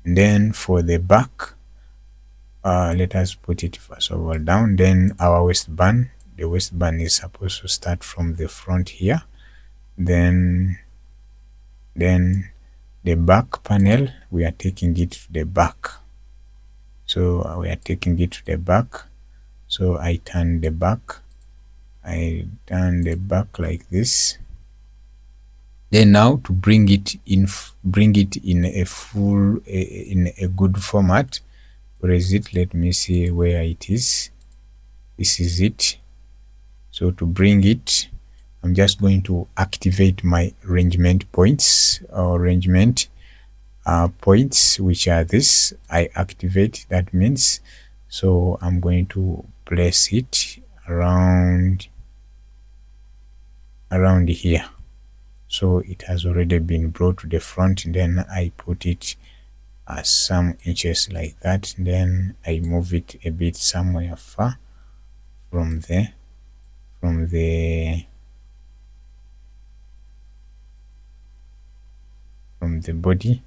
And then for the back, let us put it first of all down. Then our waistband, the waistband is supposed to start from the front here. Then the back panel, we are taking it to the back. So we are taking it to the back. So I turn the back. I turn the back like this. Then now to bring it in a full, in a good format. Where is it? Let me see where it is. This is it. So to bring it, I'm just going to activate my arrangement points, or arrangement points, which are this. I activate, that means, so I'm going to place it around here. So it has already been brought to the front. Then I put it some inches like that. Then I move it a bit somewhere far from the body.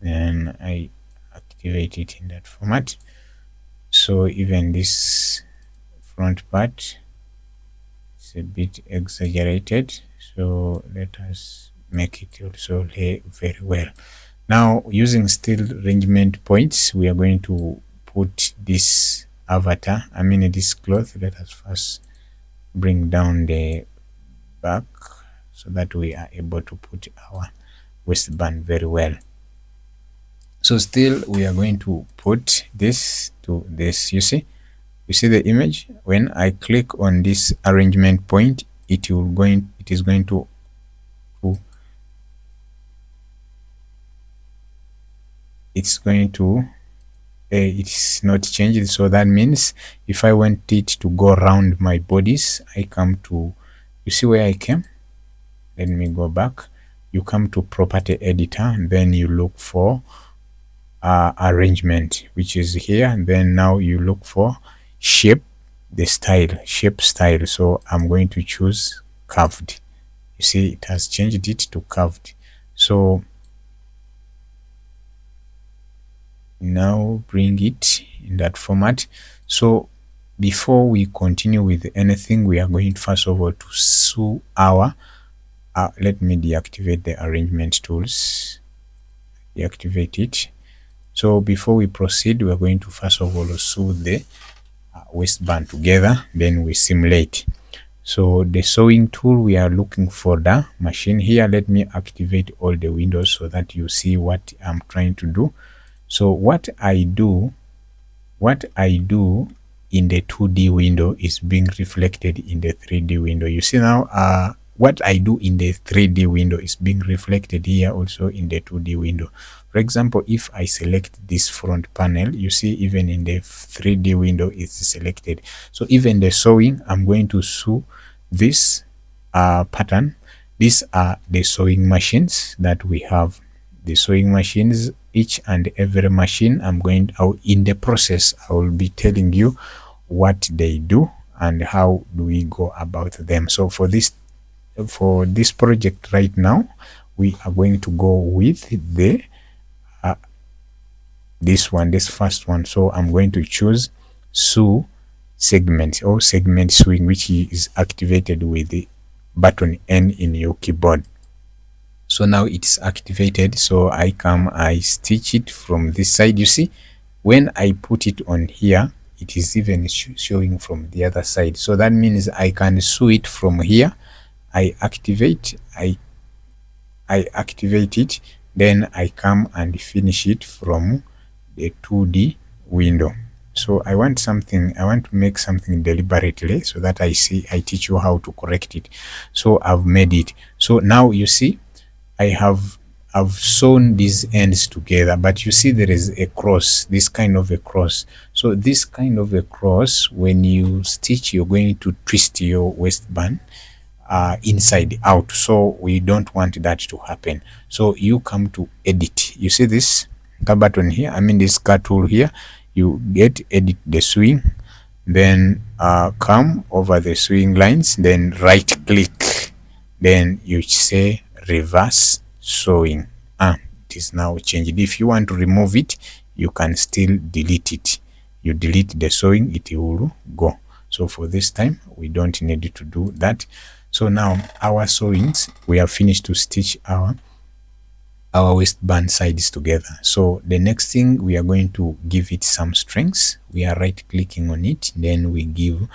Then I activate it in that format. So even this front part is a bit exaggerated, so let us make it also lay very well. Now, using still arrangement points, we are going to put this avatar, this cloth. Let us first bring down the back so that we are able to put our waistband very well. So still we are going to put this to this. You see the image. When I click on this arrangement point, it's not changed. So that means if I want it to go around my bodies, I come to, you see where I came? Let me go back. You come to property editor, and then you look for arrangement, which is here. And then now you look for shape style. So I'm going to choose curved. You see, it has changed it to curved. So now bring it in that format. So before we continue with anything, we are going first of all to sew our let me deactivate the arrangement tools. Deactivate it. So before we proceed, we are going to first of all sew the waistband together, then we simulate. So the sewing tool, we are looking for the machine here. Let me activate all the windows so that you see what I'm trying to do. So what I do in the 2D window is being reflected in the 3D window. You see now, what I do in the 3D window is being reflected here also in the 2D window. For example, if I select this front panel, you see even in the 3D window it's selected. So even the sewing, I'm going to sew this pattern. These are the sewing machines that we have. The sewing machines, each and every machine, in the process, I will be telling you what they do and how do we go about them. So for this project right now, we are going to go with the this first one. So I'm going to choose sew segment, or segment sewing, which is activated with the button N in your keyboard. So now it's activated. So I stitch it from this side. You see, when I put it on here, it is even showing from the other side. So that means I can sew it from here. I activate it, then I come and finish it from the 2D window. So I want to make something deliberately so that I teach you how to correct it. So I've made it. So now you see I've sewn these ends together, but you see there is a cross, this kind of a cross. So this kind of a cross, when you stitch, you're going to twist your waistband inside out. So we don't want that to happen. So you come to edit. You see this button here, this cut tool here. You get edit the sewing, then come over the sewing lines, then right click, then you say reverse sewing. It it is now changed. If you want to remove it, you can still delete it. You delete the sewing, it will go. So for this time we don't need to do that. So now our sewings, we have finished to stitch our waistband sides together. So the next thing, we are going to give it some strength. We are right clicking on it, then we give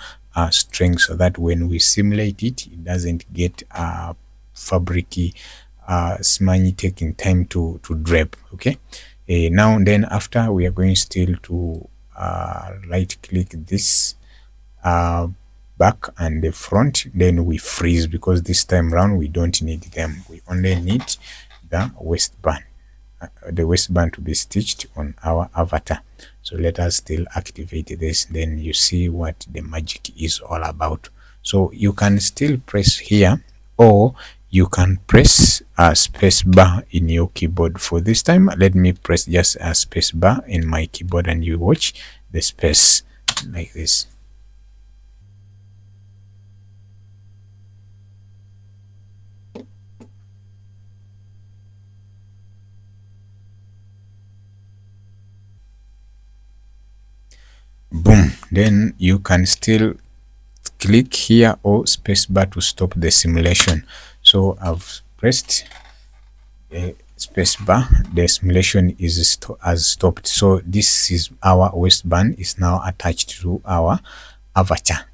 strength, so that when we simulate it, it doesn't get fabricy smudgy, taking time to drape. Okay, now then after, we are going still to right click this back and the front, then we freeze, because this time round we don't need them. We only need the waistband, to be stitched on our avatar. So let us still activate this, then you see what the magic is all about. So you can still press here, or you can press a space bar in your keyboard. For this time, let me press just a space bar in my keyboard, and you watch the space like this. Boom. Then you can still click here or spacebar to stop the simulation. So I've pressed the spacebar, the simulation has stopped. So this is our waistband is now attached to our avatar,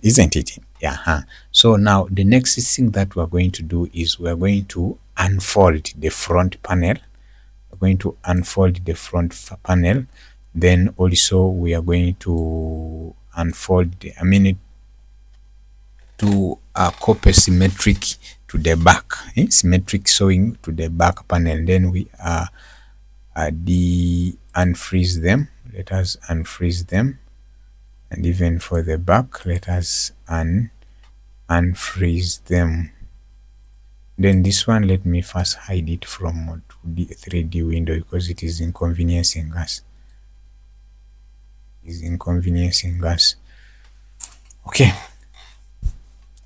isn't it? Yeah. So now the next thing that we're going to do is we're going to unfold the front panel. We're going to unfold the front panel. Then also we are going to unfold to copy symmetric to the back, symmetric sewing to the back panel. Then we unfreeze them. Let us unfreeze them, and even for the back, let us unfreeze them. Then this one, let me first hide it from 3D window, because it is inconveniencing us. Okay,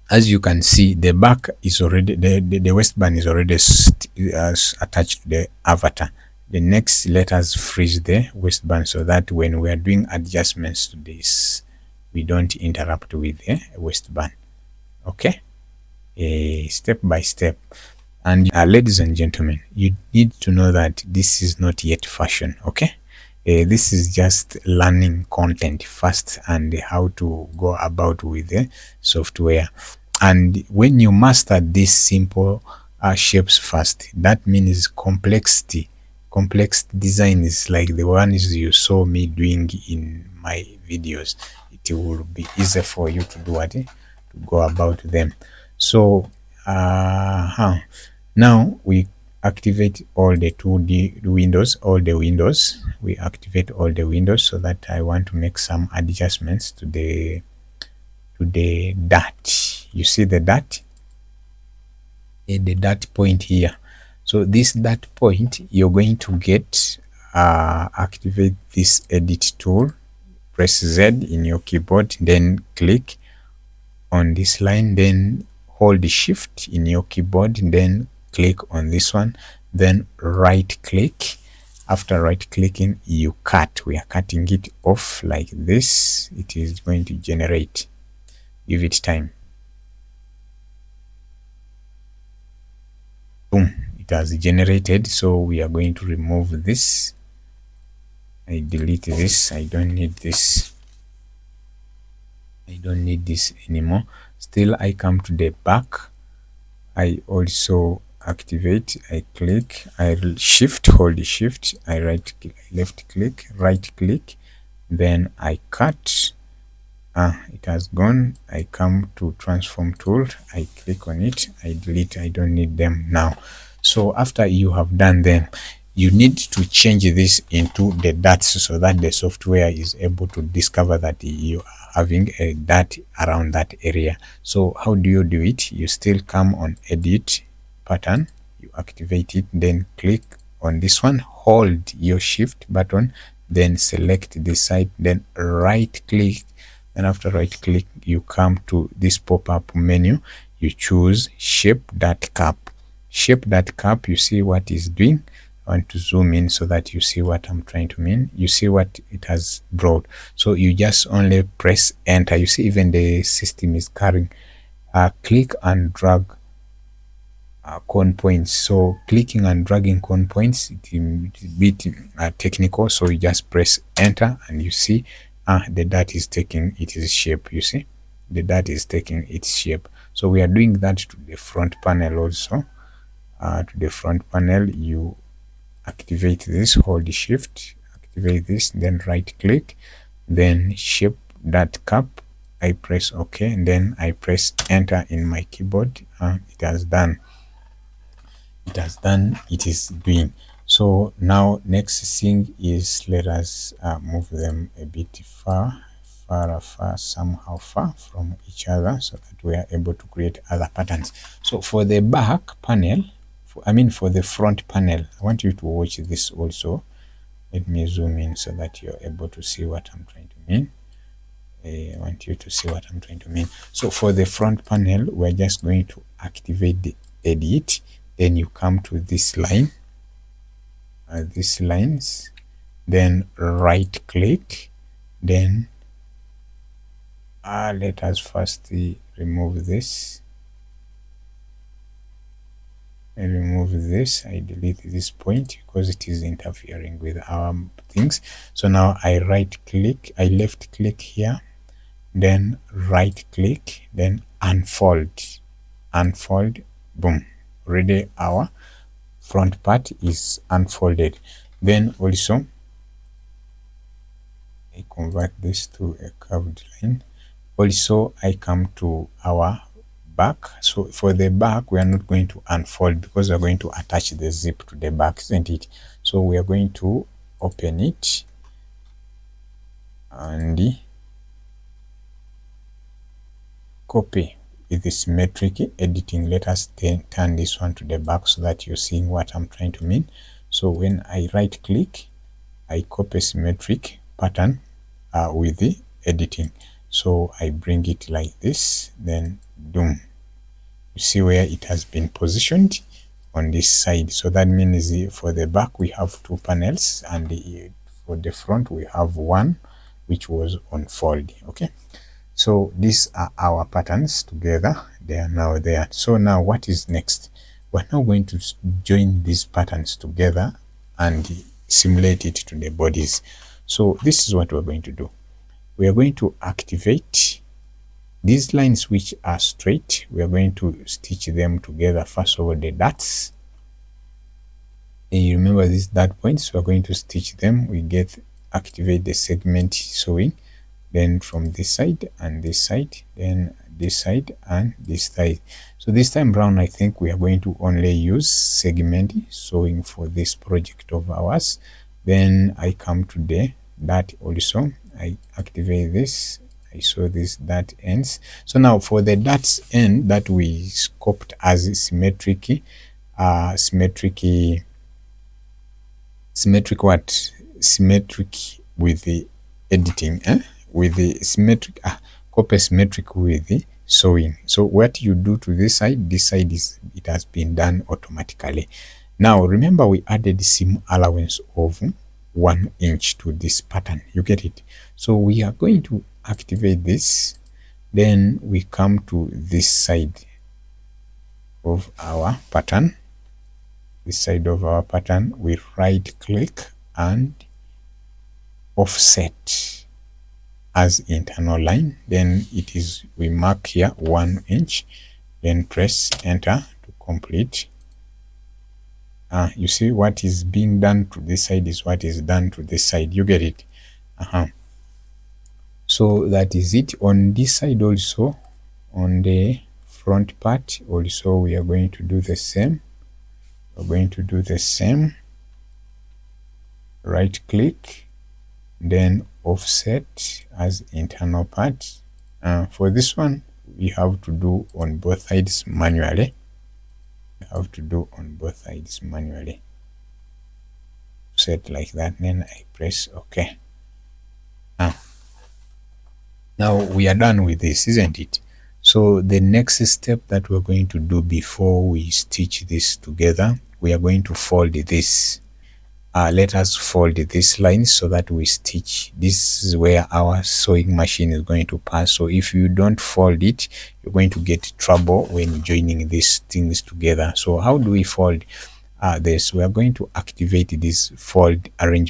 as you can see, the back is already the waistband is already attached to the avatar. The next, let us freeze the waistband, so that when we are doing adjustments to this, we don't interrupt with the waistband. Okay, step by step. And ladies and gentlemen, you need to know that this is not yet fashion. Okay, this is just learning content first, and how to go about with the software. And when you master these simple shapes first, that means complexity. Complex design is like the ones you saw me doing in my videos. It will be easier for you to do what, to go about them. So now we activate all the 2D windows, we activate all the windows, so that I want to make some adjustments to the dot. You see the dot, the dot point here. So this dot point, you're going to get activate this edit tool, press Z in your keyboard, then click on this line, then hold shift in your keyboard, then click on this one, then right click. After right clicking, you cut. We are cutting it off like this. It is going to generate. Give it time. Boom, it has generated. So we are going to remove this. I delete this. I don't need this. I don't need this anymore. Still, I come to the back. I also activate. I click. I shift, hold the shift. I left click, right click. Then I cut. It has gone. I come to transform tool. I click on it. I delete. I don't need them now. So after you have done them, you need to change this into the dots, so that the software is able to discover that you are having a dot around that area. So how do you do it? You still come on edit pattern, you activate it, then click on this one, hold your shift button, then select this side, then right click. And after right click, you come to this pop-up menu, you choose shape dot cap. shape that cap, you see what is doing. I want to zoom in so that you see what I'm trying to mean. You see what it has brought. So you just only press enter. You see even the system is carrying click and drag cone points. So clicking and dragging cone points, it's a bit technical. So you just press enter and you see the dart is taking its shape. You see the dart is taking its shape. So we are doing that to the front panel also. To the front panel, you activate this, hold shift, activate this, then right click, then shape that cap. I press OK, and then I press enter in my keyboard. It has done. It has done. It is doing. So now next thing is, let us move them a bit far, somehow far from each other, so that we are able to create other patterns. So for the back panel, for the front panel, I want you to watch this also. Let me zoom in so that you're able to see what I'm trying to mean. I want you to see what I'm trying to mean. So for the front panel, we're just going to activate the edit. Then you come to this line, these lines, then right click, then let us first remove this. I remove this. I delete this point because it is interfering with our things. So now I right click, I left click here, then right click, then unfold, boom, already our front part is unfolded. Then also I convert this to a curved line. Also I come to our back. So for the back, we are not going to unfold because we are going to attach the zip to the back, isn't it? So we are going to open it and copy with the symmetric editing. Let us turn this one to the back so that you're seeing what I'm trying to mean. So when I right click, I copy symmetric pattern with the editing. So I bring it like this, then boom. You see where it has been positioned on this side. So that means for the back we have two panels, and for the front we have one which was on fold. Okay, so these are our patterns together. They are now there. So now what is next? We're now going to join these patterns together and simulate it to the bodies. So this is what we're going to do. We are going to activate these lines which are straight. We are going to stitch them together. First of all, the darts. And you remember these dart points. We are going to stitch them. We activate the segment sewing. Then from this side and this side, then this side and this side. So this time around, I think we are going to only use segment sewing for this project of ours. Then I come to the dart also. I activate this. I saw this dart ends. So now for the darts end that we scoped as symmetric with the editing, with the symmetric, copy symmetric with the sewing. So what you do to this side it has been done automatically. Now remember we added seam allowance of 1 inch to this pattern. You get it? So we are going to activate this. Then we come to this side of our pattern. This side of our pattern, we right click and offset as internal line. Then we mark here 1 inch, then press enter to complete. You see what is being done to this side is what is done to this side. You get it? So that is it. On this side also, on the front part also, we are going to do the same. We're going to do the same. Right click, then offset as internal part. For this one, we have to do on both sides manually. Set like that, then I press OK. Now we are done with this, isn't it? So the next step that we're going to do before we stitch this together, we are going to fold this. Let us fold this line so that we stitch. This is where our sewing machine is going to pass. So if you don't fold it, you're going to get trouble when joining these things together. So how do we fold this? We are going to activate this fold arrangement